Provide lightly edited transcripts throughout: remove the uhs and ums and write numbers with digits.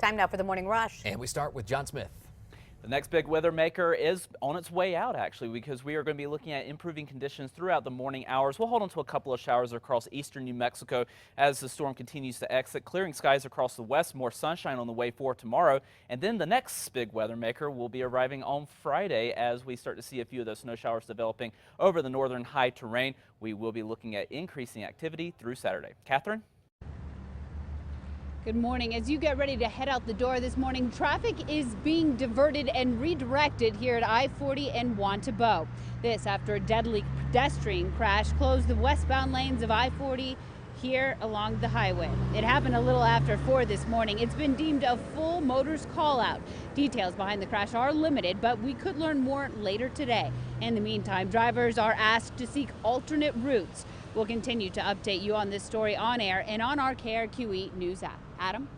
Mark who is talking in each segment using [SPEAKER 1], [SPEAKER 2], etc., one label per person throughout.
[SPEAKER 1] Time now for the morning rush.
[SPEAKER 2] And we start with John Smith.
[SPEAKER 3] The next big weather maker is on its way out, actually, because we are going to be looking at improving conditions throughout the morning hours. We'll hold on to a couple of showers across eastern New Mexico as the storm continues to exit, clearing skies across the west, more sunshine on the way for tomorrow. And then the next big weather maker will be arriving on Friday as we start to see a few of those snow showers developing over the northern high terrain. We will be looking at increasing activity through Saturday. Catherine?
[SPEAKER 4] Good morning. As you get ready to head out the door this morning, traffic is being diverted and redirected here at I-40 and Wantabo. This after a deadly pedestrian crash closed the westbound lanes of I-40 here along the highway. It happened a little after 4 this morning. It's been deemed a full motor's call out. Details behind the crash are limited, but we could learn more later today. In the meantime, drivers are asked to seek alternate routes. We'll continue to update you on this story on air and on our KRQE News app. Adam?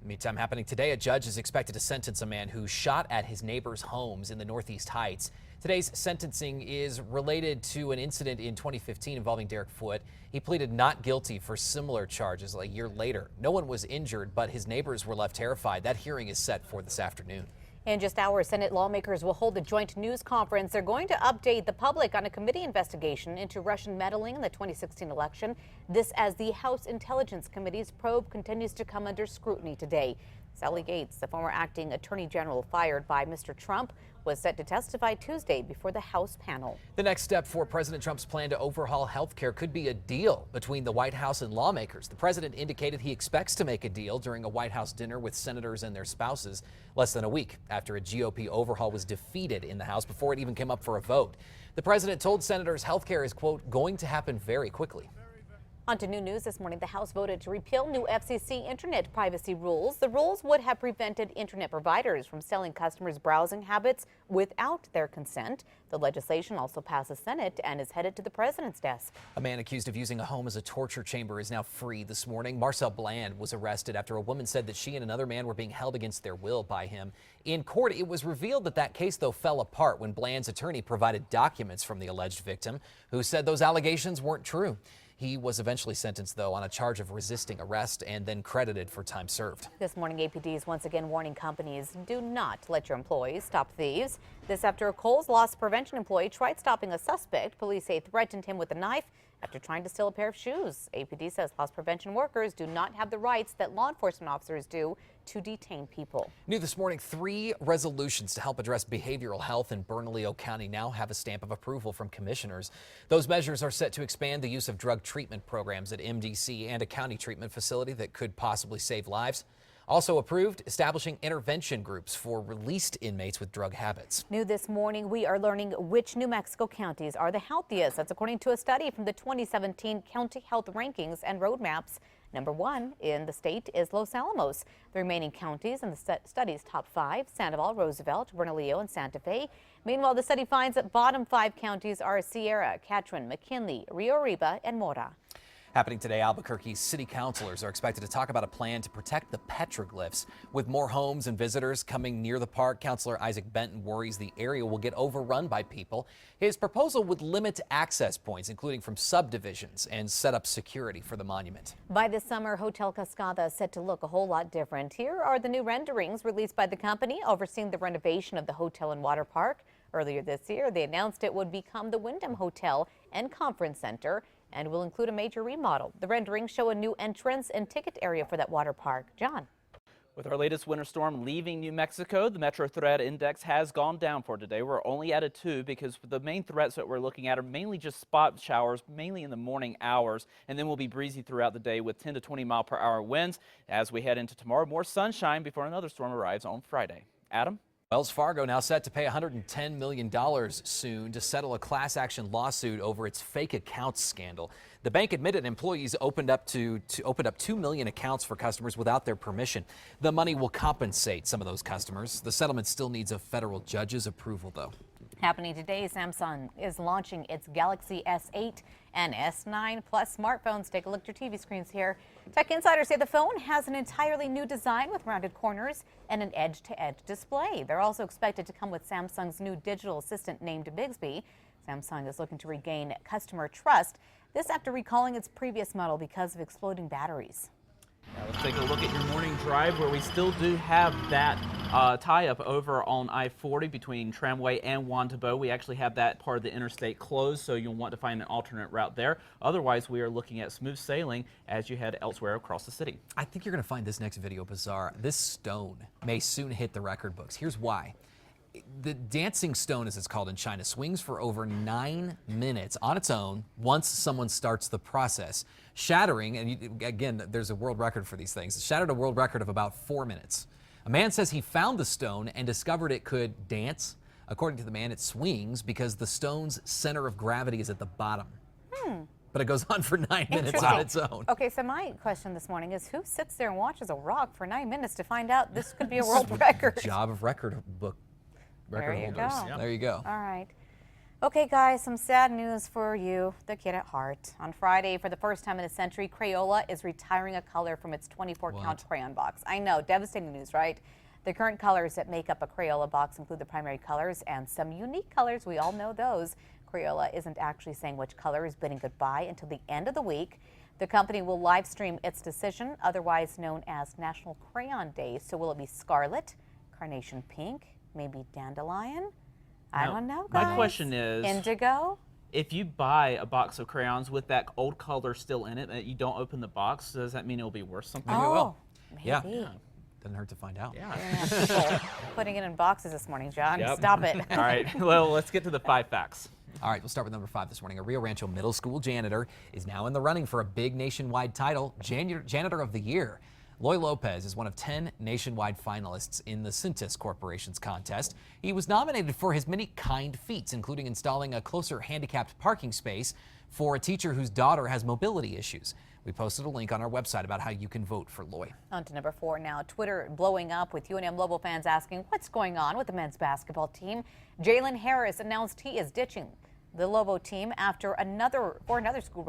[SPEAKER 2] Meantime, happening today, a judge is expected to sentence a man who shot at his neighbor's homes in the Northeast Heights. Today's sentencing is related to an incident in 2015 involving Derek Foote. He pleaded not guilty for similar charges a year later. No one was injured, but his neighbors were left terrified. That hearing is set for this afternoon.
[SPEAKER 1] In just hours, Senate lawmakers will hold a joint news conference. They're going to update the public on a committee investigation into Russian meddling in the 2016 election. This as the House Intelligence Committee's probe continues to come under scrutiny today. Sally Gates, the former acting attorney general fired by Mr. Trump, was set to testify Tuesday before the House panel.
[SPEAKER 2] The next step for President Trump's plan to overhaul health care could be a deal between the White House and lawmakers. The president indicated he expects to make a deal during a White House dinner with senators and their spouses less than a week after a GOP overhaul was defeated in the House before it even came up for a vote. The president told senators health care is, quote, going to happen very quickly.
[SPEAKER 1] On to new news this morning. The House voted to repeal new FCC internet privacy rules. The rules would have prevented internet providers from selling customers' browsing habits without their consent. The legislation also passed the Senate and is headed to the president's desk.
[SPEAKER 2] A man accused of using a home as a torture chamber is now free this morning. Marcel Bland was arrested after a woman said that she and another man were being held against their will by him. In court, it was revealed that case, though, fell apart when Bland's attorney provided documents from the alleged victim, who said those allegations weren't true. He was eventually sentenced, though, on a charge of resisting arrest and then credited for time served.
[SPEAKER 1] This morning, APD is once again warning companies, do not let your employees stop thieves. This after a Kohl's loss prevention employee tried stopping a suspect. Police say threatened him with a knife after trying to steal a pair of shoes. APD says loss prevention workers do not have the rights that law enforcement officers do to detain people.
[SPEAKER 2] New this morning, 3 resolutions to help address behavioral health in Bernalillo County now have a stamp of approval from commissioners. Those measures are set to expand the use of drug treatment programs at MDC and a county treatment facility that could possibly save lives. Also approved, establishing intervention groups for released inmates with drug habits.
[SPEAKER 1] New this morning, we are learning which New Mexico counties are the healthiest. That's according to a study from the 2017 County Health Rankings and Roadmaps. Number 1 in the state is Los Alamos. The remaining counties in the study's top 5, Sandoval, Roosevelt, Bernalillo, and Santa Fe. Meanwhile, the study finds that bottom 5 counties are Sierra, Catron, McKinley, Rio Arriba, and Mora.
[SPEAKER 2] Happening today, Albuquerque's city councilors are expected to talk about a plan to protect the petroglyphs. With more homes and visitors coming near the park, Councilor Isaac Benton worries the area will get overrun by people. His proposal would limit access points, including from subdivisions, and set up security for the monument.
[SPEAKER 1] By this summer, Hotel Cascada is set to look a whole lot different. Here are the new renderings released by the company overseeing the renovation of the hotel and water park. Earlier this year, they announced it would become the Wyndham Hotel and Conference Center and will include a major remodel. The renderings show a new entrance and ticket area for that water park. John.
[SPEAKER 3] With our latest winter storm leaving New Mexico, the Metro Threat Index has gone down for today. We're only at a 2 because the main threats that we're looking at are mainly just spot showers, mainly in the morning hours, and then we'll be breezy throughout the day with 10 to 20 mile per hour winds. As we head into tomorrow, more sunshine before another storm arrives on Friday. Adam?
[SPEAKER 2] Wells Fargo now set to pay $110 million soon to settle a class action lawsuit over its fake accounts scandal. The bank admitted employees opened up 2 million accounts for customers without their permission. The money will compensate some of those customers. The settlement still needs a federal judge's approval, though.
[SPEAKER 1] Happening today, Samsung is launching its Galaxy S8 and S9 Plus smartphones. Take a look at your TV screens here. Tech insiders say the phone has an entirely new design with rounded corners and an edge-to-edge display. They're also expected to come with Samsung's new digital assistant named Bixby. Samsung is looking to regain customer trust. This after recalling its previous model because of exploding batteries.
[SPEAKER 3] Let's take a look at your morning drive where we still do have that tie-up over on I-40 between Tramway and Wantabo. We actually have that part of the interstate closed, so you'll want to find an alternate route there. Otherwise, we are looking at smooth sailing as you head elsewhere across the city.
[SPEAKER 2] I think you're going to find this next video bizarre. This stone may soon hit the record books. Here's why. The dancing stone, as it's called in China, swings for over 9 minutes on its own once someone starts the process, shattering, and again, there's a world record for these things, it shattered a world record of about 4 minutes. A man says he found the stone and discovered it could dance. According to the man, it swings because the stone's center of gravity is at the bottom. But it goes on for 9 minutes on its own.
[SPEAKER 1] Okay, so my question this morning is, who sits there and watches a rock for 9 minutes to find out this could be a world record?
[SPEAKER 2] Job of record book. Record
[SPEAKER 1] There you
[SPEAKER 2] holders.
[SPEAKER 1] go.
[SPEAKER 2] There you go.
[SPEAKER 1] All right. Okay, guys, some sad news for you, the kid at heart. On Friday, for the first time in a century, Crayola is retiring a color from its 24-count crayon box. I know, devastating news, right? The current colors that make up a Crayola box include the primary colors and some unique colors. We all know those. Crayola isn't actually saying which color is bidding goodbye until the end of the week. The company will live stream its decision, otherwise known as National Crayon Day. So will it be scarlet, carnation pink, maybe dandelion? I don't know, guys.
[SPEAKER 3] My question is,
[SPEAKER 1] indigo?
[SPEAKER 3] if you buy a box of crayons with that old color still in it and you don't open the box, does that mean it'll be worth something?
[SPEAKER 2] Maybe it will.
[SPEAKER 1] Maybe.
[SPEAKER 2] Yeah. Doesn't hurt to find out.
[SPEAKER 3] Yeah.
[SPEAKER 1] People putting it in boxes this morning, John.
[SPEAKER 3] Yep.
[SPEAKER 1] Stop it.
[SPEAKER 3] All right, well, let's get to the 5 facts.
[SPEAKER 2] All right, we'll start with number 5 this morning. A Rio Rancho middle school janitor is now in the running for a big nationwide title, Janitor of the Year. Loy Lopez is one of 10 nationwide finalists in the Cintas Corporation's contest. He was nominated for his many kind feats, including installing a closer handicapped parking space for a teacher whose daughter has mobility issues. We posted a link on our website about how you can vote for Loy.
[SPEAKER 1] On to number 4 now. Twitter blowing up with UNM Lobo fans asking what's going on with the men's basketball team. Jalen Harris announced he is ditching the Lobo team after another school,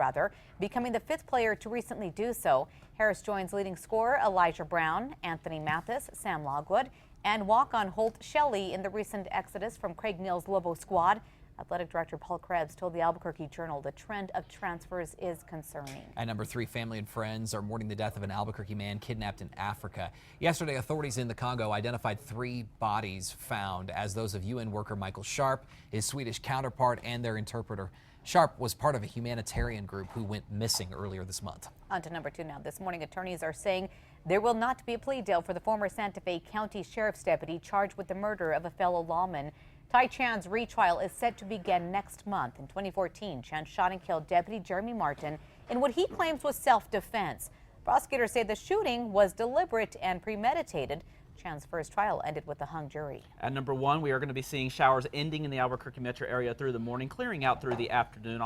[SPEAKER 1] becoming the 5th player to recently do so. Harris joins leading scorer Elijah Brown, Anthony Mathis, Sam Logwood, and walk-on Holt Shelley in the recent exodus from Craig Neal's Lobo squad. Athletic Director Paul Krebs told the Albuquerque Journal the trend of transfers is concerning.
[SPEAKER 2] At number 3, family and friends are mourning the death of an Albuquerque man kidnapped in Africa. Yesterday, authorities in the Congo identified 3 bodies found as those of UN worker Michael Sharp, his Swedish counterpart, and their interpreter. Sharp was part of a humanitarian group who went missing earlier this month.
[SPEAKER 1] On to number 2 now. This morning, attorneys are saying there will not be a plea deal for the former Santa Fe County Sheriff's deputy charged with the murder of a fellow lawman. Tai Chan's retrial is set to begin next month. In 2014, Chan shot and killed Deputy Jeremy Martin in what he claims was self-defense. Prosecutors say the shooting was deliberate and premeditated. Chan's first trial ended with a hung jury.
[SPEAKER 3] At number 1, we are going to be seeing showers ending in the Albuquerque metro area through the morning, clearing out through the afternoon.